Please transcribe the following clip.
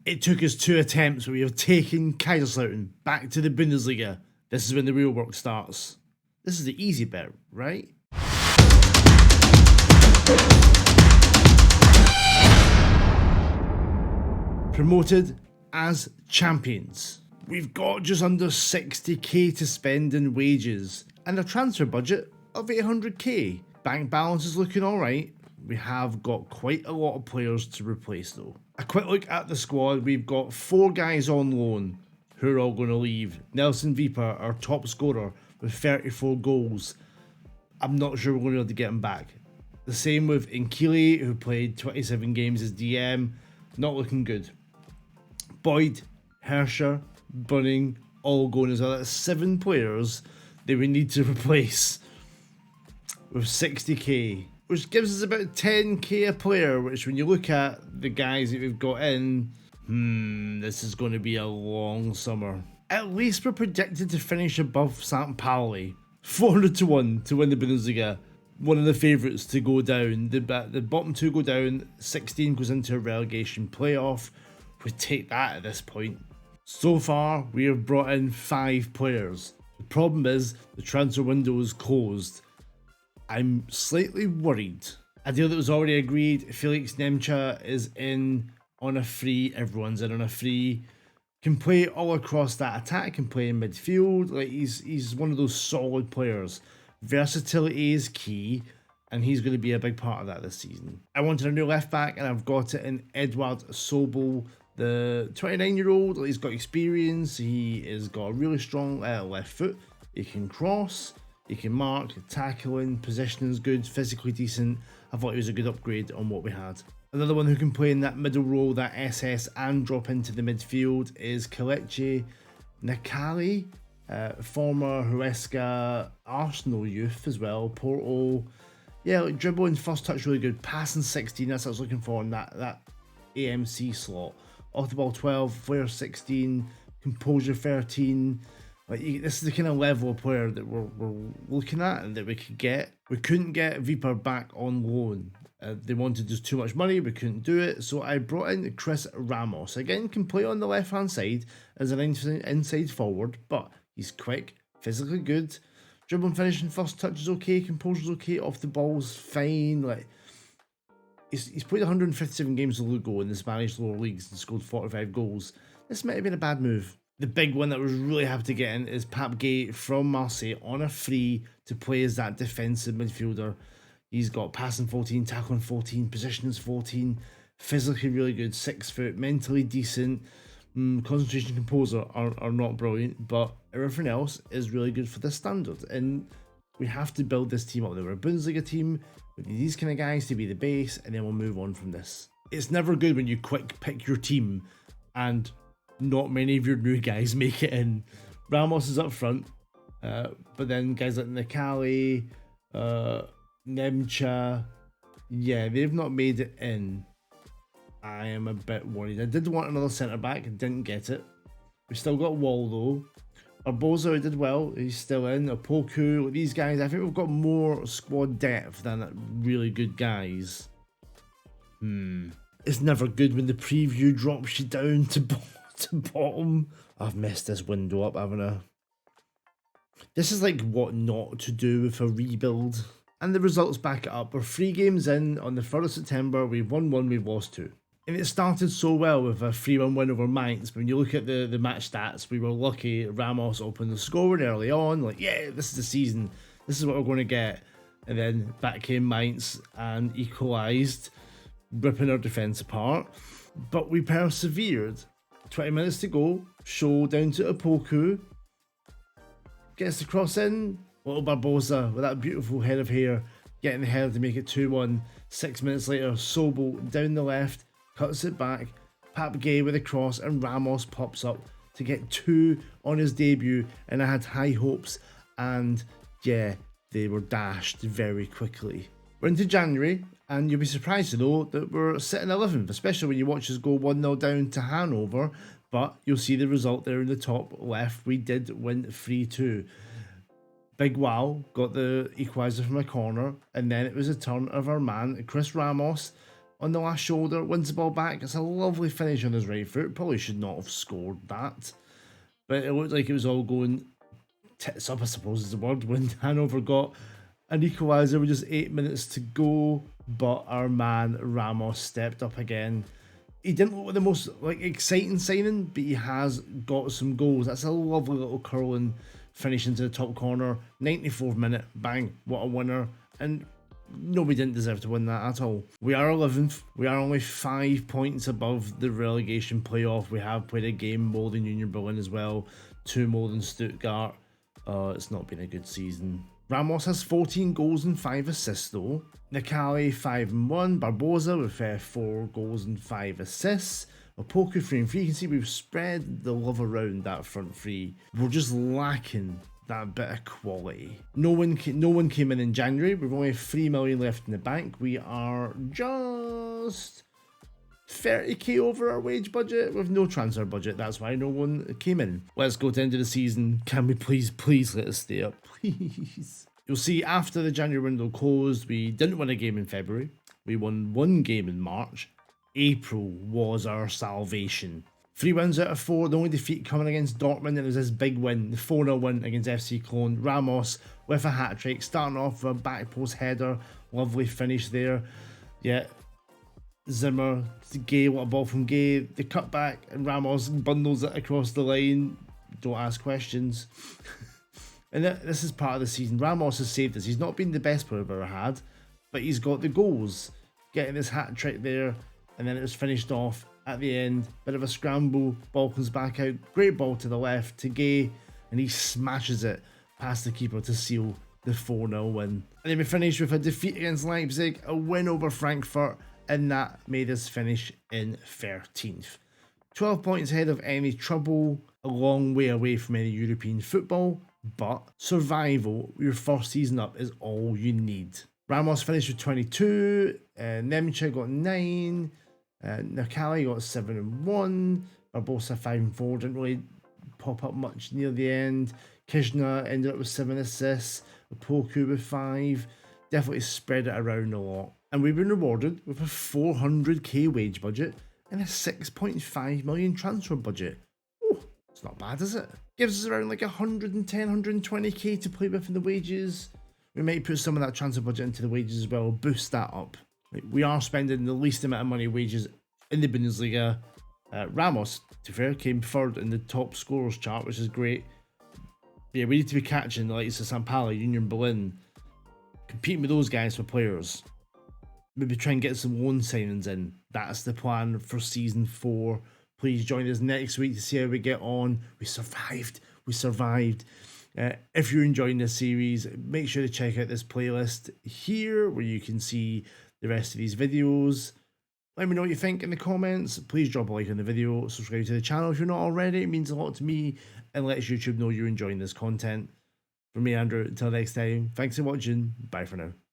It took us 2 attempts, but we have taken Kaiserslauten back to the Bundesliga. This is when the real work starts. This is the easy bit, right? Promoted as champions. We've got just under 60k to spend in wages and a transfer budget of 800k. Bank balance is looking alright. We have got quite a lot of players to replace though. A quick look at the squad. We've got 4 guys on loan who are all going to leave. Nelson Vipa, our top scorer, with 34 goals. I'm not sure we're going to be able to get him back. The same with Nkili, who played 27 games as DM. Not looking good. Boyd, Herscher, Bunning, all going as well. That's 7 players that we need to replace with 60k. Which gives us about 10k a player, which when you look at the guys that we've got in, this is going to be a long summer. At least we're predicted to finish above St. Pauli. 400-1 to win the Bundesliga. One of the favourites to go down. The bottom 2 go down, 16 goes into a relegation playoff. We take that at this point. So far, we have brought in 5 players. The problem is, the transfer window is closed. I'm slightly worried. A deal that was already agreed, Felix Nemcha is in on a free, everyone's in on a free. Can play all across that attack, can play in midfield. Like he's one of those solid players. Versatility is key, and he's going to be a big part of that this season. I wanted a new left back, and I've got it in Edward Sobel, the 29-year-old. He's got experience, he has got a really strong left foot, he can cross. He can mark, tackling, positioning's good, physically decent. I thought he was a good upgrade on what we had. Another one who can play in that middle role, that SS, and drop into the midfield is Kelechi Nakali, former Huesca Arsenal youth as well. Porto, yeah, like dribbling, first touch really good. Passing 16, that's what I was looking for in that AMC slot. Off the ball 12, flair 16, composure 13. Like this is the kind of level of player that we're looking at and that we could get. We couldn't get Viper back on loan. They wanted just too much money, we couldn't do it. So I brought in Chris Ramos. Again, can play on the left-hand side as an inside forward, but he's quick, physically good. Dribbling, finishing, first touch is okay, composure's okay, off the ball's fine. Like he's played 157 games with Lugo in the Spanish lower leagues and scored 45 goals. This might have been a bad move. The big one that I was really happy to get in is Pape Gay from Marseille on a free to play as that defensive midfielder. He's got passing 14, tackling 14, positions 14, physically really good, 6 foot, mentally decent, concentration, composer are not brilliant, but everything else is really good for this standard. And we have to build this team up. We're a Bundesliga team, we need these kind of guys to be the base, and then we'll move on from this. It's never good when you quick pick your team and not many of your new guys make it in. Ramos is up front, but then guys like Nakali, Nemcha, yeah, they've not made it in. I am a bit worried. I did want another centre-back, didn't get it. We still got Waldo. Barbosa did well, he's still in. Opoku, these guys, I think we've got more squad depth than really good guys. It's never good when the preview drops you down to bottom. I've messed this window up, haven't I? This is like what not to do with a rebuild. And the results back it up. We're 3 games in on the 3rd of September. We've won 1, we've lost 2. And it started so well with a 3-1 win over Mainz. When you look at the match stats, we were lucky. Ramos opened the scoring early on. Like, yeah, this is the season. This is what we're going to get. And then back came Mainz and equalised, ripping our defence apart. But we persevered. 20 minutes to go, show down to Opoku, gets the cross in, little Barbosa with that beautiful head of hair, getting the header to make it 2-1. 6 minutes later, Sobel down the left, cuts it back, Pape Gay with a cross, and Ramos pops up to get 2 on his debut, and I had high hopes, and yeah, they were dashed very quickly. We're into January, and you'll be surprised to know that we're sitting 11th, especially when you watch us go 1-0 down to Hanover, but you'll see the result there in the top left. We did win 3-2. Big Wow got the equaliser from a corner, and then it was a turn of our man, Chris Ramos, on the last shoulder, wins the ball back. It's a lovely finish on his right foot. Probably should not have scored that. But it looked like it was all going tits up, I suppose is the word, when Hanover got an equaliser with just 8 minutes to go. But our man Ramos stepped up again. He didn't look like the most exciting signing, but he has got some goals. That's a lovely little curling finish into the top corner. 94th minute, bang, what a winner. And nobody didn't deserve to win that at all. We are 11th. We are only 5 points above the relegation playoff. We have played a game more than Union Berlin as well. 2 more than Stuttgart. It's not been a good season. Ramos has 14 goals and 5 assists though. Nakali 5 and 1. Barbosa with 4 goals and 5 assists. Opoku 3 and 3. You can see we've spread the love around that front three. We're just lacking that bit of quality. No one came in January. We've only 3 million left in the bank. We are just 30k over our wage budget with no transfer budget. That's why no one came in. Let's go to the end of the season. Can we please let us stay up, please? You'll see after the January window closed, we didn't win a game in February. We won 1 game in March. April was our salvation. 3 wins out of 4. The only defeat coming against Dortmund, and it was this big win, the 4-0 win against FC Cologne. Ramos with a hat-trick, starting off with a back post header. Lovely finish there. Yeah, Zimmer, Gay, what a ball from Gay. The cutback, and Ramos bundles it across the line. Don't ask questions. And this is part of the season. Ramos has saved us. He's not been the best player I've ever had, but he's got the goals. Getting this hat-trick there, and then it was finished off at the end. Bit of a scramble, ball comes back out. Great ball to the left to Gay, and he smashes it past the keeper to seal the 4-0 win. And then we finish with a defeat against Leipzig, a win over Frankfurt, and that made us finish in 13th. 12 points ahead of any trouble, a long way away from any European football, but survival, your first season up, is all you need. Ramos finished with 22, Nemcha got 9, Nakali got 7 and 1, Barbosa 5 and 4, didn't really pop up much near the end. Kishna ended up with 7 assists, Opoku with 5, definitely spread it around a lot. And we've been rewarded with a 400k wage budget and a 6.5 million transfer budget. Ooh, it's not bad, is it? Gives us around like 110, 120k to play with in the wages. We might put some of that transfer budget into the wages as well, boost that up. We are spending the least amount of money wages in the Bundesliga. Ramos, to be fair, came third in the top scorers chart, which is great. Yeah, we need to be catching the likes of St. Pauli, Union Berlin, competing with those guys for players. Maybe try and get some loan signings in. That's the plan for season 4. Please join us next week to see how we get on. We survived. If you're enjoying this series, make sure to check out this playlist here where you can see the rest of these videos. Let me know what you think in the comments. Please drop a like on the video. Subscribe to the channel if you're not already. It means a lot to me and lets YouTube know you're enjoying this content. From me, Andrew, until next time, thanks for watching. Bye for now.